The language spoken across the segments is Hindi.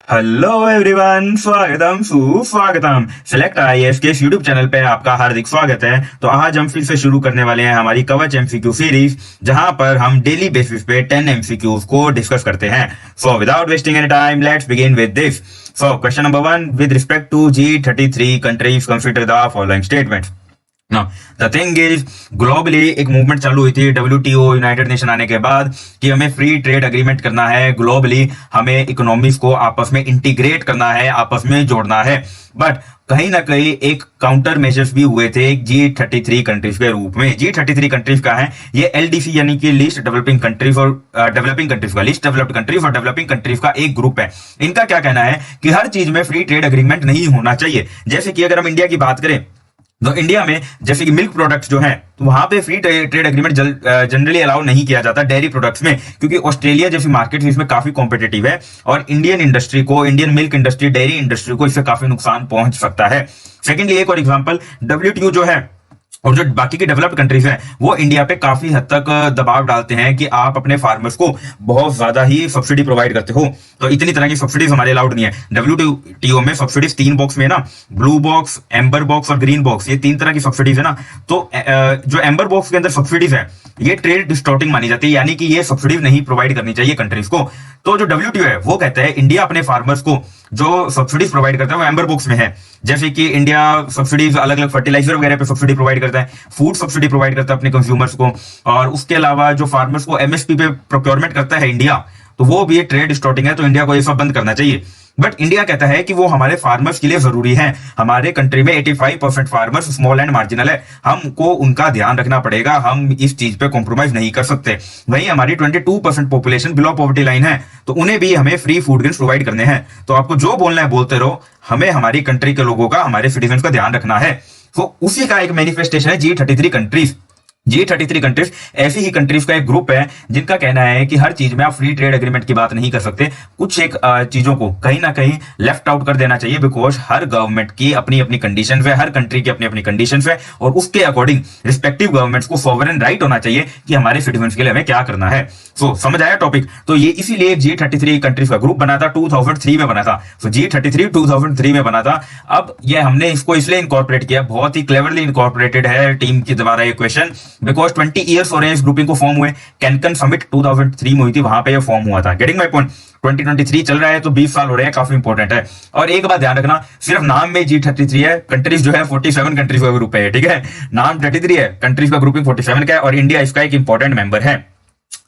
हेलो एवरीवन, स्वागतम सुस्वागतम। सेलेक्ट आईएएस के यूट्यूब चैनल पे आपका हार्दिक स्वागत है। तो आज हम फिर से शुरू करने वाले हैं हमारी कवच एमसीक्यू सीरीज, जहां पर हम डेली बेसिस पे 10 एमसीक्यूज को डिस्कस करते हैं। So without wasting any time, let's begin with this. So question number 1, with respect to G33 countries consider the following statements. Now, the thing is, globally एक मूवमेंट चालू हुई थी WTO यूनाइटेड नेशन आने के बाद कि हमें फ्री ट्रेड एग्रीमेंट करना है। ग्लोबली हमें इकोनॉमीज को आपस में इंटीग्रेट करना है, आपस में जोड़ना है। बट कहीं ना कहीं एक काउंटर मेजर्स भी हुए थे G33 कंट्रीज के रूप में। G33 कंट्रीज का है ये LDC, यानी कि लीस्ट डेवलपिंग कंट्रीज और डेवलपिंग कंट्रीज का, लीस्ट डेवलप्ड कंट्रीज और डेवलपिंग कंट्रीज का एक ग्रुप है। इनका क्या कहना है कि हर चीज में फ्री ट्रेड एग्रीमेंट नहीं होना चाहिए। जैसे कि अगर हम इंडिया की बात करें तो इंडिया में जैसे कि मिल्क प्रोडक्ट्स जो हैं, तो वहां पे free trade agreement generally allow नहीं किया जाता डेयरी प्रोडक्ट्स में, क्योंकि ऑस्ट्रेलिया जैसी मार्केट इसमें काफी कॉम्पिटिटिव है और इंडियन इंडस्ट्री को, Indian milk industry, dairy industry को इससे काफी नुकसान पहुंच सकता है। सेकेंडली, एक और एग्जांपल, WTO जो है और जो बाकी की डेवलप्ड कंट्रीज हैं वो इंडिया पे काफी हद तक दबाव डालते हैं कि आप अपने फार्मर्स को बहुत ज्यादा ही सब्सिडी प्रोवाइड करते हो। तो इतनी तरह की सब्सिडीज हमारे अलाउड नहीं है। WTO में सब्सिडीज 3 बॉक्स में ना, ब्लू बॉक्स, एम्बर बॉक्स और ग्रीन बॉक्स, ये 3 तरह की सब्सिडीज है ना। तो जो एम्बर बॉक्स के अंदर सब्सिडीज है ये ट्रेड डिस्टॉर्टिंग मानी जाती है, यानी कि ये सब्सिडीज नहीं प्रोवाइड करनी चाहिए कंट्रीज को। तो जो WTO है वो कहता है इंडिया अपने फार्मर्स को जो सब्सिडीज प्रोवाइड करता है वो एम्बर बॉक्स में है। जैसे कि इंडिया सब्सिडीज अलग अलग फर्टिलाइजर वगैरह पे सब्सिडी प्रोवाइड करता है, फूड सब्सिडी प्रोवाइड करता है अपने कंज्यूमर्स को, और उसके अलावा जो फार्मर्स को MSP पे प्रोक्योरमेंट करता है इंडिया, तो वो भी ट्रेड डिस्टॉर्टिंग है। तो इंडिया को ये सब बंद करना चाहिए। बट इंडिया कहता है कि वो हमारे फार्मर्स के लिए जरूरी है। हमारे कंट्री में 85% फार्मर्स स्मॉल एंड मार्जिनल है, हमको उनका ध्यान रखना पड़ेगा, हम इस चीज पे कॉम्प्रोमाइज नहीं कर सकते। वहीं हमारी 22% पॉपुलेशन बिलो पॉवर्टी लाइन है, तो उन्हें भी हमें फ्री फूड ग्रेन्स प्रोवाइड करने हैं। तो आपको जो बोलना है बोलते रहो, हमें हमारी कंट्री के लोगों का, हमारे सिटीजन का ध्यान रखना है। तो उसी का एक मैनिफेस्टेशन है G33 कंट्रीज। G33 कंट्रीज ऐसी ही कंट्रीज का एक ग्रुप है जिनका कहना है कि हर चीज में आप फ्री ट्रेड एग्रीमेंट की बात नहीं कर सकते। कुछ एक चीजों को कहीं ना कहीं लेफ्ट आउट कर देना चाहिए, बिकॉज हर गवर्नमेंट की अपनी अपनी कंडीशंस है, हर कंट्री की अपनी अपनी कंडीशंस है, और उसके अकॉर्डिंग रिस्पेक्टिव गवर्नमेंट्स को सॉवरेन राइट होना चाहिए कि हमारे सिटीजन के लिए हमें क्या करना है। सो समझ आया टॉपिक? तो ये इसीलिए G33 कंट्रीज का ग्रुप बना था, 2003 में बना था। सो G33 2003 में बना था। अब ये हमने इसको इसलिए इनकॉर्पोरेट किया, बहुत ही क्लेवरली इनकॉर्पोरेटेड है टीम के द्वारा ये क्वेश्चन, बिकॉज 20 ईयर्स हो रहे हैं इस ग्रुपिंग को फॉर्म हुए। कैनकन समिट 2003 में हुई थी, वहां पे ये फॉर्म हुआ था। Getting my point? 2023 चल रहा है तो 20 साल हो रहे हैं, काफी इंपॉर्टेंट है। और एक बात ध्यान रखना, सिर्फ नाम में G33 है, कंट्रीज जो है 47 कंट्रीज का ग्रुप है, ठीक है। नाम 33 है, कंट्रीज का ग्रुपिंग 47 का है, और इंडिया इसका एक इंपॉर्टेंट मेंबर है।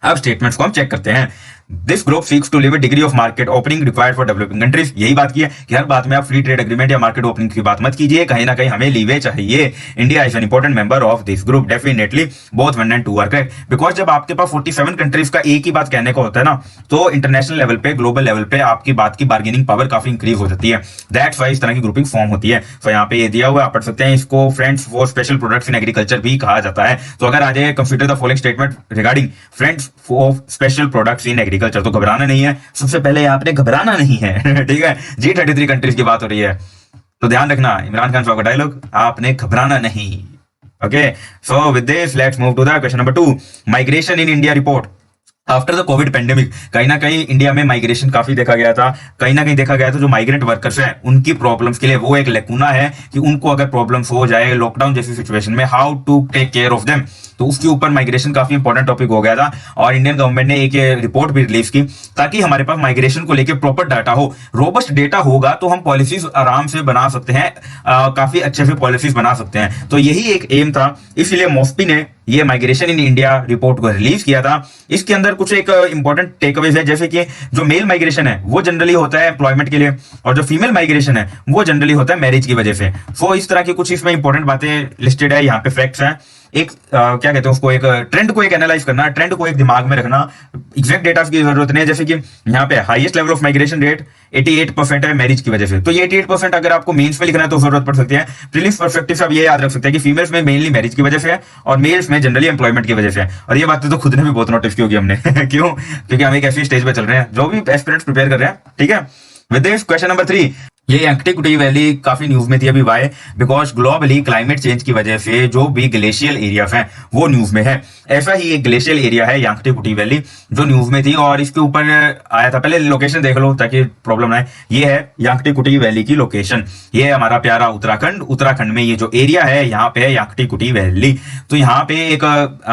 अब स्टेटमेंट्स को हम चेक करते हैं। This group seeks to leave degree of market opening required for developing countries. यही बात की है कि हर बात में आप फ्री ट्रेड एग्रीमेंट या मार्केट ओपनिंग की बात मत कीजिए, कहीं ना कहीं हमें लीवे चाहिए। India is an important member of this group, definitely both 1 and 2 are correct. Because जब आपके पास 47 कंट्रीज का एक ही बात कहने को होता है ना, तो इंटरनेशनल लेवल पे, ग्लोबल लेवल पे आपकी बात की बार्गेनिंग पावर काफी इंक्रीज हो जाती है। दैट्स वाई इस तरह की ग्रुपिंग फॉर्म होती है। तो यहाँ पे ये दिया हुआ, आप पढ़ सकते हैं इसको, friends for special products in agriculture भी कहा जाता है। तो अगर आ जाए consider the following statement regarding friends for special products in agriculture, तो घबराना नहीं है। सबसे पहले आपने घबराना नहीं है, ठीक है। G33 कंट्रीज की बात हो रही है, तो ध्यान रखना, इमरान खान साहब का डायलॉग, आपने घबराना नहीं। Okay, so with this let's move to the question number 2, migration in India report after the covid pandemic. कहीं ना कहीं इंडिया में माइग्रेशन काफी देखा गया था, कहीं ना कहीं देखा गया था जो माइग्रेंट वर्कर्स हैं उनकी प्रॉब्लम्स के लिए वो एक लेकुना है कि उनको अगर प्रॉब्लम्स हो जाए लॉकडाउन जैसी सिचुएशन में, how to take care of them. तो उसके ऊपर माइग्रेशन काफी इंपॉर्टेंट टॉपिक हो गया था, और इंडियन गवर्नमेंट ने एक रिपोर्ट भी रिलीज की ताकि हमारे पास माइग्रेशन को लेकर प्रॉपर डाटा हो। रोबस्ट डेटा होगा तो हम पॉलिसीज आराम से बना सकते हैं, काफी अच्छे से पॉलिसीज बना सकते हैं। तो यही एक एम था, इसलिए मॉस्पी ने ये माइग्रेशन इन इंडिया रिपोर्ट को रिलीज किया था। इसके अंदर कुछ एक इंपॉर्टेंट टेकअवेज है, जैसे कि जो मेल माइग्रेशन है वो जनरली होता है एम्प्लॉयमेंट के लिए, और जो फीमेल माइग्रेशन है वो जनरली होता है मैरिज की वजह से। सो इस तरह की कुछ इसमें इंपॉर्टेंट बातें लिस्टेड है, यहाँ पे फैक्ट्स हैं। एक क्या कहते हैं उसको, एक ट्रेंड को एक एनालाइज करना, ट्रेंड को एक दिमाग में रखना, एग्जैक्ट डेटा की जरूरत नहीं है। जैसे कि यहाँ पे highest level of migration rate 88% है मैरिज की वजह से, तो ये 88% अगर आपको मेंस में लिखना है तो जरूरत पड़ सकती है। प्रीलिम्स पर्सपेक्टिव से आप ये याद रख सकते हैं कि फीमेल्स में मेनली मैरिज की वजह से है और मेल्स में जनरली एम्प्लॉयमेंट की वजह से है। और ये बातें तो खुद ने भी बहुत नोटिस की होगी हमने क्यों? क्योंकि हम एक ऐसी स्टेज पे चल रहे हैं जो भी एस्पिरेंट्स प्रिपेयर कर रहे हैं, ठीक है। विद दिस क्वेश्चन नंबर 3, ये एंटीक्विटी वैली काफी न्यूज में थी अभी। Why? Because globally climate change की वजह से जो भी ग्लेशियल एरियाज हैं वो न्यूज में है। ऐसा ही एक ग्लेशियल एरिया है एंटीक्विटी वैली जो न्यूज में थी और इसके ऊपर आया था। पहले लोकेशन देख लो ताकि प्रॉब्लम ना आए। ये है एंटीक्विटी वैली की लोकेशन। ये है हमारा प्यारा उत्तराखंड। उत्तराखंड में ये जो एरिया है यहाँ पे है एंटीक्विटी वैली। तो यहाँ पे एक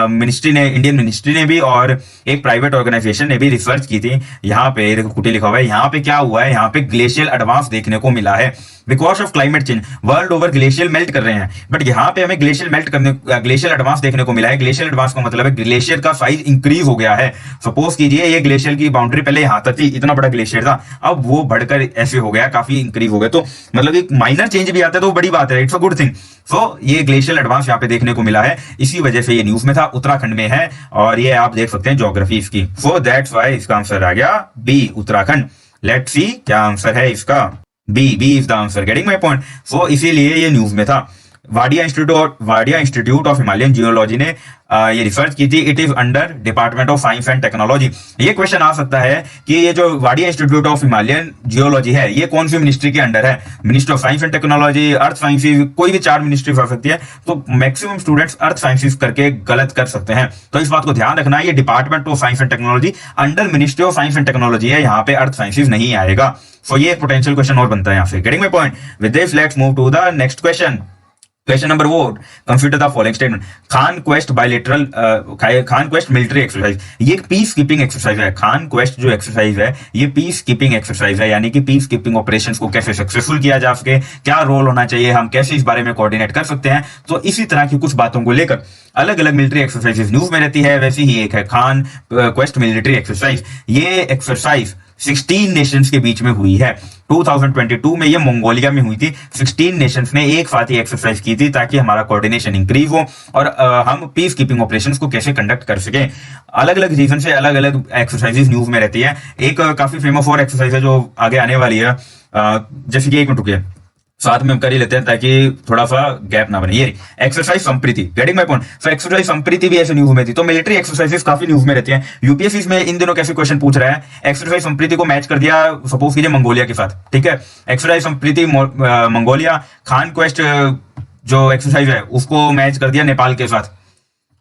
मिनिस्ट्री ने, इंडियन मिनिस्ट्री ने भी और एक प्राइवेट ऑर्गेनाइजेशन ने भी रिसर्च की थी। यहाँ पे देखो कुटी लिखा हुआ है। यहाँ पे क्या हुआ है, यहाँ पे ग्लेशियल एडवांस देखने को मिला है because of climate change. World over glacier melt कर रहे हैं, बट यहाँ पे हमें ग्लेशियर मेल्ट करने, ग्लेशियर एडवांस देखने को मिला है। ग्लेशियर एडवांस का मतलब है ग्लेशियर का साइज इंक्रीज हो गया है। सपोज कीजिए ये ग्लेशियर की बाउंड्री पहले यहाँ तक थी, इतना बड़ा ग्लेशियर था, अब वो बढ़कर ऐसे हो गया, काफी इंक्रीज हो गया। तो मतलब एक माइनर चेंज भी आता है तो बड़ी बात है, इट्स अ गुड थिंग। सो ये ग्लेशियर एडवांस यहाँ पे देखने को मिला है, इसी वजह से ये न्यूज में था। उत्तराखंड में है और ये आप देख सकते हैं ज्योग्राफी इसकी। सो दैट्स वाई इसका आंसर आ गया बी, उत्तराखंड। लेट्स सी क्या आंसर है इसका। B is the answer. Getting my point. So इसीलिए ये न्यूज में था। Wadia institute of Himalayan geology ने ये रिसर्च की थी। It is under department of science and technology. ये क्वेश्चन आ सकता है कि ये जो Wadia institute of Himalayan geology है ये कौन सी मिनिस्ट्री के अंडर है। Ministry of science and technology, earth sciences, कोई भी 4 मिनिस्ट्री हो सकती है। तो मैक्सिमम स्टूडेंट्स अर्थ साइंसेज करके गलत कर सकते हैं, तो इस बात को ध्यान रखना। ये department of science and technology under ministry of science and technology है, यहाँ पे अर्थ साइंसेज नहीं आएगा। सो ये पोटेंशियल क्वेश्चन और बनता है यहाँ से। Getting my point. With this let's move to the next question. Question number 4, consider the following statement. Khaan Quest bilateral, Khaan Quest military exercise, ये एक पीस कीपिंग एक्सरसाइज है। खान क्वेस्ट जो एक्सरसाइज है ये पीस कीपिंग एक्सरसाइज है, यानी कि पीस कीपिंग ऑपरेशंस को कैसे सक्सेसफुल किया जा सके, क्या रोल होना चाहिए, हम कैसे इस बारे में कोऑर्डिनेट कर सकते हैं। तो इसी तरह की कुछ बातों को लेकर अलग अलग मिलिट्री एक्सरसाइजेस न्यूज में रहती है। वैसी ही एक है खान क्वेस्ट मिलिट्री एक्सरसाइज। ये एक्सरसाइज 16 नेशंस के बीच में हुई है। 2022 में ये मंगोलिया में हुई थी। 16 नेशंस ने एक साथ ही एक्सरसाइज की थी ताकि हमारा कोऑर्डिनेशन इंक्रीज हो और हम पीस कीपिंग ऑपरेशंस को कैसे कंडक्ट कर सके। अलग अलग रीजन से अलग अलग एक्सरसाइजेस न्यूज में रहती है। एक काफी फेमस और एक्सरसाइज है जो आगे आने वाली है, जैसे कि 1 मिनट रुकिए, साथ में हम कर ही लेते हैं ताकि थोड़ा सा गैप ना बने। ये exercise Sampriti. Getting my point. So exercise Sampriti भी ऐसे न्यूज में थी। तो मिलिट्री एक्सरसाइजेस काफी न्यूज में रहती हैं। यूपीएससी में इन दिनों कैसे क्वेश्चन पूछ रहा है, एक्सरसाइज संप्रीति को मैच कर दिया सपोज कीजिए मंगोलिया के साथ, ठीक है। Exercise Sampriti Mongolia, Khan quest जो एक्सरसाइज है उसको मैच कर दिया नेपाल के साथ।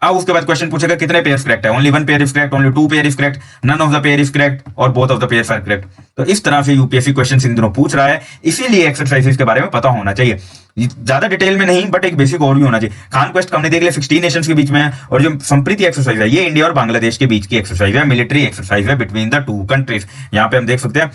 अब उसके बाद क्वेश्चन पूछेगा कितने पेयर्स करेक्ट है, only 1 pair is correct, only 2 pair is correct, none of the pair is correct और both of the pairs are correct. तो इस तरह से यूपीएससी क्वेश्चन इन दिनों पूछ रहा है, इसीलिए एक्सरसाइजेस के बारे में पता होना चाहिए। ज्यादा डिटेल में नहीं बट एक बेसिक ओवरव्यू होना चाहिए। खान क्वेस्ट हमने देख लिया 16 नेशंस के बीच में है, और जो संप्रीति एक्सरसाइज है ये इंडिया और बांग्लादेश के बीच की एक्सरसाइज है, मिलिट्री एक्सरसाइज है बिटवीन द 2 कंट्रीज। यहाँ पे हम देख सकते हैं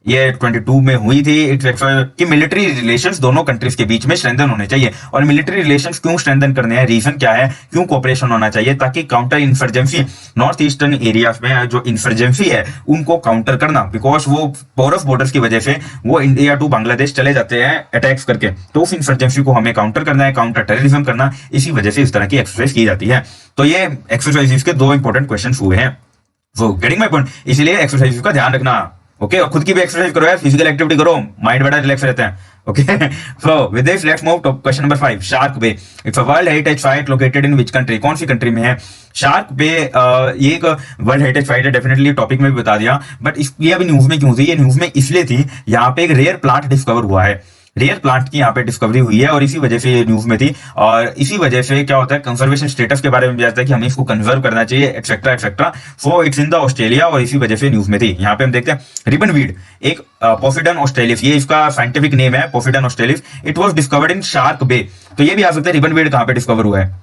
ये 22 में हुई थी। कि मिलिट्री रिलेशंस दोनों कंट्रीज के बीच में स्ट्रेंथन होने चाहिए। और मिलिट्री रिलेशंस क्यों स्ट्रेंथन करने हैं, रीजन क्या है, क्यों कोऑपरेशन होना चाहिए, ताकि counter insurgency, north eastern areas में जो इंसर्जेंसी है उनको काउंटर करना, बिकॉज वो पोरस बॉर्डर्स की वजह से वो इंडिया टू बांग्लादेश चले जाते हैं अटैक्स करके, तो उस इंसर्जेंसी को हमें काउंटर करना है, काउंटर टेररिज्म करना, इसी वजह से इस तरह की एक्सरसाइज की जाती है। तो ये एक्सरसाइज के 2 इंपॉर्टेंट क्वेश्चन हुए हैं। वो गेटिंग माय पॉइंट। इसलिए एक्सरसाइज का ध्यान रखना। ओके, और खुद की भी एक्सरसाइज करो यार, फिजिकल एक्टिविटी करो, माइंड बड़ा रिलैक्स रहता है। Okay, so with this let's move to question number 5, Shark Bay. It's a world heritage site located in which country, कौन सी कंट्री में है शार्क बे। ये एक वर्ल्ड हेरिटेज साइट है, डेफिनेटली टॉपिक में भी बता दिया, बट ये अभी न्यूज में क्यों थी, ये न्यूज में इसलिए थी यहाँ पे एक रेयर प्लांट डिस्कवर हुआ है। रेयर प्लांट की यहाँ पे डिस्कवरी हुई है और इसी वजह से ये न्यूज में थी। और इसी वजह से क्या होता है, कंजर्वेशन स्टेटस के बारे में भी आता है कि हमें इसको कंजर्व करना चाहिए, etcetera etcetera. So it's in the Australia और इसी वजह से न्यूज में थी। यहाँ पे हम देखते हैं रिबन वीड, एक पोफिडन ऑस्ट्रेलिस, ये इसका साइंटिफिक नेम है Posidonia australis. It was discovered in Shark Bay. तो ये भी आ सकता है रिबन वीड कहाँ पे डिस्कवर हुआ है।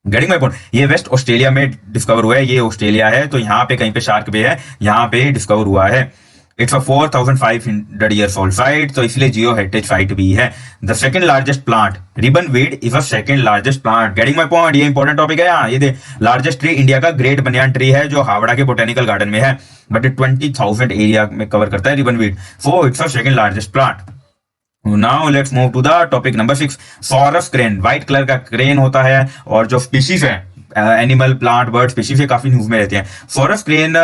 Getting my point. ये वेस्ट ऑस्ट्रेलिया में डिस्कवर हुआ है, ये ऑस्ट्रेलिया है, तो यहाँ पे कहीं पे शार्क बे है, यहाँ पे डिस्कवर हुआ है। It's a 4500 years old site, तो इसलिए जियो हेरिटेज साइट भी है। The second largest plant, ribbon weed is a second largest plant. Getting my point. ये इंपॉर्टेंट टॉपिक है यहाँ। ये लार्जेस्ट ट्री इंडिया का ग्रेट बनियान ट्री है जो हावड़ा के बोटेनिकल गार्डन में है, बट 20,000 एरिया में कवर करता है ribbon weed. So it's a second largest plant. Now let's move to the topic number 6, sarus crane. White colour का क्रेन होता है और जो स्पीशीज है एनिमल, प्लांट, बर्ड स्पीशीज काफी न्यूज में रहती है। सॉरस क्रेन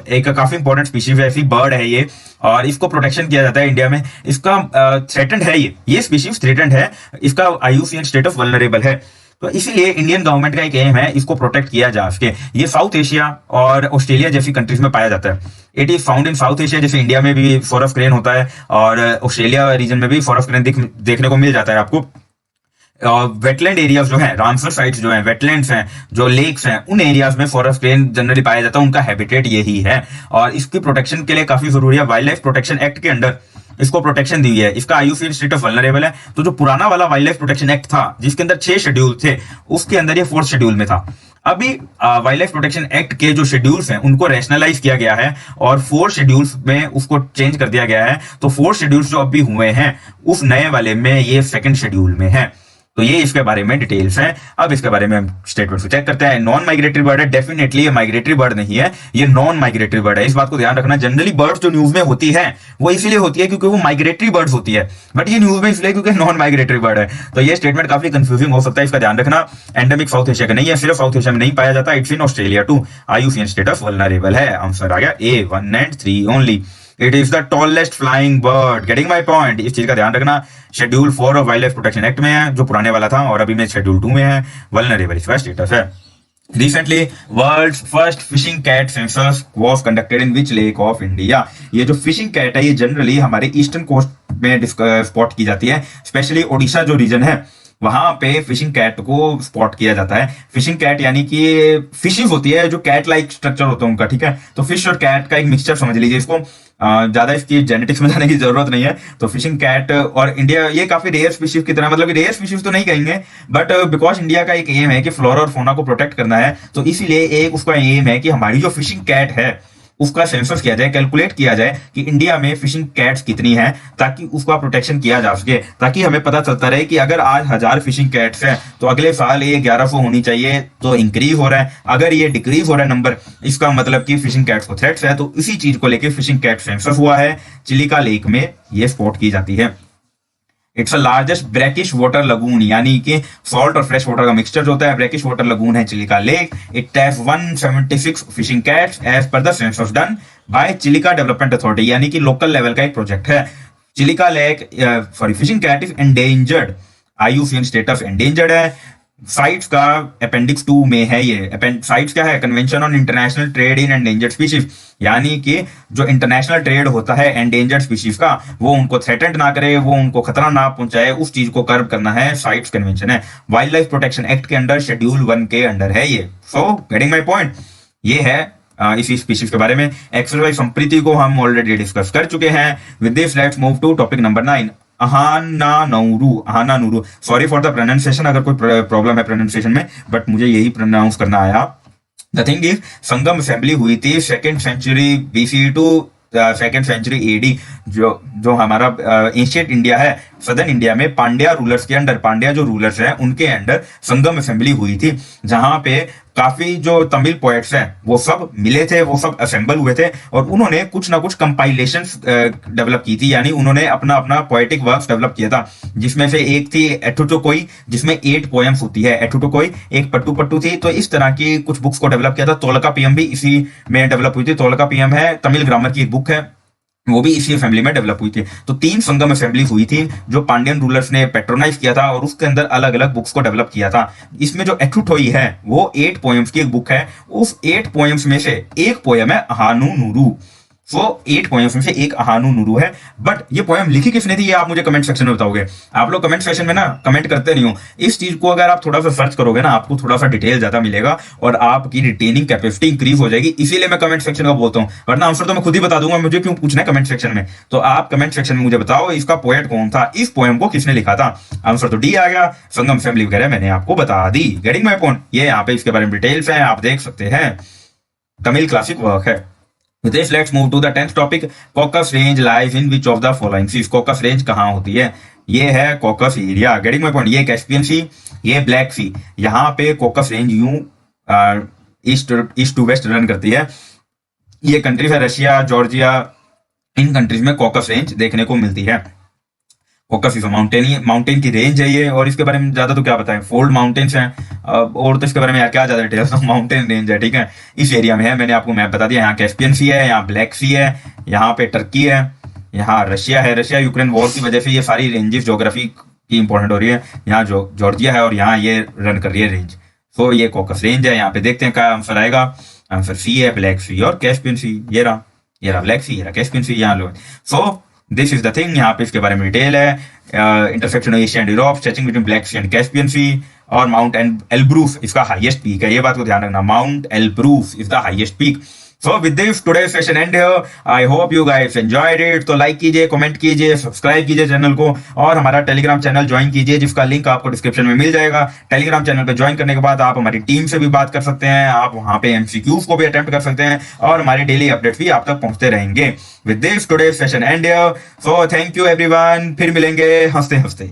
एक काफी इंपॉर्टेंट स्पीशीज ऐसी बर्ड है ये, और इसको प्रोटेक्शन किया जाता है इंडिया में। इसका थ्रेटेंड है, ये स्पीशीज थ्रेटेंड है, इसका IUCN स्टेटस वल्नरेबल है। तो इसीलिए इंडियन गवर्नमेंट का एक एम है इसको प्रोटेक्ट किया जा सके। ये साउथ एशिया और ऑस्ट्रेलिया जैसी कंट्रीज में पाया जाता है। It is found in south Asia, जैसे इंडिया में भी फॉरेस्ट क्रेन होता है और ऑस्ट्रेलिया रीजन में भी फॉरेस्ट क्रेन देखने को मिल जाता है आपको। वेटलैंड एरियाज जो है, रामसर साइट्स जो है, वेटलैंड्स हैं, जो लेक्स हैं, उन एरियाज में फॉरेस्ट क्रेन जनरली पाया जाता है, उनका हैबिटेट यही है और इसकी प्रोटेक्शन के लिए काफी जरूरी है। वाइल्ड लाइफ प्रोटेक्शन एक्ट के अंडर इसको प्रोटेक्शन दी है। इसका आईयूसीएन स्टेटस वल्नरेबल है। तो जो पुराना वाला वाइल्ड लाइफ प्रोटेक्शन एक्ट था जिसके अंदर 6 शेड्यूल थे, उसके अंदर ये 4th शेड्यूल में था। अभी वाइल्ड लाइफ प्रोटेक्शन एक्ट के जो शेड्यूल्स हैं उनको रैशनलाइज किया गया है और 4 शेड्यूल्स में उसको चेंज कर दिया गया है। तो 4 शेड्यूल्स जो अभी हुए हैं उस नए वाले में ये 2nd शेड्यूल में है। तो ये इसके बारे में डिटेल्स हैं। अब इसके बारे में हम स्टेटमेंट से चेक करते हैं। नॉन माइग्रेटरी बर्ड है, डेफिनेटली ये माइग्रेटरी बर्ड नहीं है, ये नॉन माइग्रेटरी बर्ड है। इस बात को ध्यान रखना। जनरली बर्ड्स जो न्यूज में होती है वो इसलिए होती है क्योंकि वो माइग्रेटरी बर्ड्स होती है, बट ये न्यूज में इसलिए क्योंकि नॉन माइग्रेटरी बर्ड है। तो ये स्टेटमेंट काफी कंफ्यूजिंग हो सकता है, इसका ध्यान रखना। एंडेमिक साउथ एशिया का नहीं है, सिर्फ साउथ एशिया में नहीं पाया जाता। It's in Australia too. IUCN status vulnerable है। आंसर आ गया A 1 and 3 only. It is the tallest flying bird. Getting my point. इस चीज का ध्यान रखना। Schedule 4 of wildlife protection act में है, जो पुराने वाला था, और अभी में शेड्यूल 2 में है। वल्नरेबल इसका स्टेटस है। Recently, world's first fishing cat census was conducted in which lake of India? ये जो फिशिंग कैट है ये जनरली हमारे ईस्टर्न कोस्ट में स्पॉट की जाती है, स्पेशली ओडिशा जो रीजन है वहां पे फिशिंग कैट को स्पॉट किया जाता है। फिशिंग कैट यानी कि फिशेस होती है जो कैट लाइक स्ट्रक्चर होता है उनका, ठीक है। तो फिश और कैट का एक मिक्सचर समझ लीजिए इसको। ज्यादा इसकी जेनेटिक्स में जाने की जरूरत नहीं है। तो फिशिंग कैट और इंडिया ये काफी रेयर स्पीशीज की तरह, मतलब रेयर स्पीशीज तो नहीं कहेंगे, बट बिकॉज इंडिया का एक एम है कि फ्लोरा और फोना को प्रोटेक्ट करना है, तो इसीलिए एक उसका एम है कि हमारी जो फिशिंग कैट है उसका सेंसस किया जाए, कैलकुलेट किया जाए कि इंडिया में फिशिंग कैट्स कितनी हैं, ताकि उसका प्रोटेक्शन किया जा सके, ताकि हमें पता चलता रहे कि अगर आज 1000 फिशिंग कैट्स हैं तो अगले साल ये 1100 होनी चाहिए। तो इंक्रीज हो रहा है, अगर ये डिक्रीज हो रहा है नंबर, इसका मतलब कि फिशिंग कैट्स को थ्रेट्स है। तो इसी चीज को लेकर फिशिंग कैट सेंसस हुआ है। चिलिका लेक में ये स्पॉट की जाती है। It's a largest brackish water lagoon, यानी कि सॉल्ट और फ्रेश वाटर का मिक्सचर जो होता है, ब्रैकिश वाटर लगून है Chilika lake. It has 176 fishing cats as per the census done by Chilika development authority, यानी कि लोकल लेवल का एक प्रोजेक्ट है। Chilika lake fishing cat is endangered. IUCN status endangered है। साइट्स का अपेंडिक्स 2 में है ये। साइट्स क्या है? Convention on international trade in endangered species, यानी कि जो इंटरनेशनल ट्रेड होता है एंडेंजर्ड स्पीशीज का, वो उनको थ्रेटेंड ना करे, वो उनको खतरा ना पहुंचाए, उस चीज को कर्व करना है, साइट्स कन्वेंशन है। वाइल्ड लाइफ प्रोटेक्शन एक्ट के अंडर शेड्यूल 1 के अंडर है ये। सो गेटिंग माई पॉइंट, ये है इसी स्पीशीज के बारे में। एक्सरसाइज संप्रीति को हम ऑलरेडी डिस्कस कर चुके हैं। With this let's move to topic number 9। अहाना नूरू, सॉरी फॉर द प्रोनाउंसिएशन अगर कोई प्रॉब्लम है प्रोनाउंसिएशन में, बट मुझे यही प्रोनाउंस करना आया। The thing is, Sangam assembly हुई थी 2nd century BC to 2nd century AD। जो हमारा एंशिएंट इंडिया है, सदर्न इंडिया में पांड्या रूलर्स के अंडर, पांड्या जो रूलर्स हैं उनके अंडर संगम असेंबली हुई थी, जहां पे काफी जो तमिल पोएट्स हैं वो सब मिले थे, वो सब असेंबल हुए थे और उन्होंने कुछ ना कुछ कंपाइलेशंस डेवलप की थी, यानी उन्होंने अपना अपना पोएटिक वर्क्स डेवलप किया था। जिसमें से एक थी एठुटोकोई, जिसमें 8 पोएम्स होती है एठुटोकोई। एक पट्टू पट्टू थी। तो इस तरह की कुछ बुक्स को डेवलप किया था। तोलका पीएम भी इसी में डेवलप हुई थी। तोलका पीएम है तमिल ग्रामर की एक बुक है, वो भी इसी असेंबली में डेवलप हुई थी। तो 3 संगम असेंबली हुई थी जो पांड्यन रूलर्स ने पेट्रोनाइज किया था और उसके अंदर अलग अलग बुक्स को डेवलप किया था। इसमें जो एठुटोई है वो 8 पोएम्स की एक बुक है। उस 8 पोएम्स में से एक पोएम है अहानु नूरू। सो 8 पोएम्स में से एक अहानु नूरू है। बट ये पोएम लिखी किसने थी ये आप मुझे कमेंट सेक्शन में बताओगे। आप लोग कमेंट सेक्शन में ना कमेंट करते नहीं हो। इस चीज को अगर आप थोड़ा सा सर्च करोगे ना, आपको थोड़ा सा डिटेल ज्यादा मिलेगा और आपकी रिटेनिंग कैपेसिटी इंक्रीज हो जाएगी। इसीलिए मैं कमेंट सेक्शन का बोलता हूँ, वरना आंसर तो मैं खुद ही बता दूंगा, मुझे क्यों पूछना है कमेंट सेक्शन में। तो आप कमेंट सेक्शन में मुझे बताओ इसका पोएट कौन था, इस पोएम को किसने लिखा था। आंसर तो डी आ गया, संगम असेंबली वगैरह मैंने आपको बता दी। Getting my point. ये यहाँ पे इसके बारे में डिटेल्स है, आप देख सकते हैं। तमिल क्लासिक वर्क है। With this, let's move to the 10th topic. Caucasus Range lies in which of the following seas? Caucasus Range कहाँ होती है? ये है Caucasus area. Getting my point. ये कैस्पियन सी, ये ब्लैक सी। यहाँ पे Caucasus Range यूं ईस्ट टू वेस्ट रन करती है। ये कंट्रीज है रशिया, जॉर्जिया, इन कंट्रीज में Caucasus Range देखने को मिलती है। कॉकस माउंटेन की रेंज है ये, और इसके बारे में ज्यादा तो क्या बताएं, फोल्ड माउंटेन्स हैं और तो इसके बारे में यार क्या ज्यादा डिटेल्स, माउंटेन रेंज है, ठीक है। इस एरिया में है, मैंने आपको मैप बता दिया। यहाँ कैस्पियन सी है, यहाँ ब्लैक सी है, यहाँ पे टर्की है, यहाँ रशिया है। रशिया यूक्रेन वॉर की वजह से ये सारी रेंजेस ज्योग्राफी की इंपॉर्टेंट हो रही है। यहाँ जो जॉर्जिया है और यहाँ ये रन कर रही है रेंज। सो ये कॉकस रेंज है। यहाँ पे देखते हैं क्या आंसर आएगा। आंसर सी है, ब्लैक सी और कैस्पियन सी। ये रहा ब्लैक सी, ये रहा कैस्पियन सी। यहाँ लो। So this is the thing. यहाँ पे इसके बारे में डिटेल है। Intersection of Asia and Europe, stretching between Black Sea and Caspian Sea. और माउंट एल्ब्रूफ इसका हाईएस्ट पीक है। ये बात को ध्यान रखना, Mount Elbrus is the highest peak. So with this today's session end here. I hope you guys enjoyed it. तो लाइक कीजिए, कमेंट कीजिए, सब्सक्राइब कीजिए चैनल को और हमारा टेलीग्राम चैनल ज्वाइन कीजिए, जिसका लिंक आपको डिस्क्रिप्शन में मिल जाएगा। टेलीग्राम चैनल पे ज्वाइन करने के बाद आप हमारी टीम से भी बात कर सकते हैं, आप वहां पे एमसीक्यूज को भी अटेम्प्ट कर सकते हैं और हमारे डेली अपडेट्स भी आप तक पहुंचते रहेंगे। With this today's session and here. So thank you everyone, फिर मिलेंगे हंसते हंसते।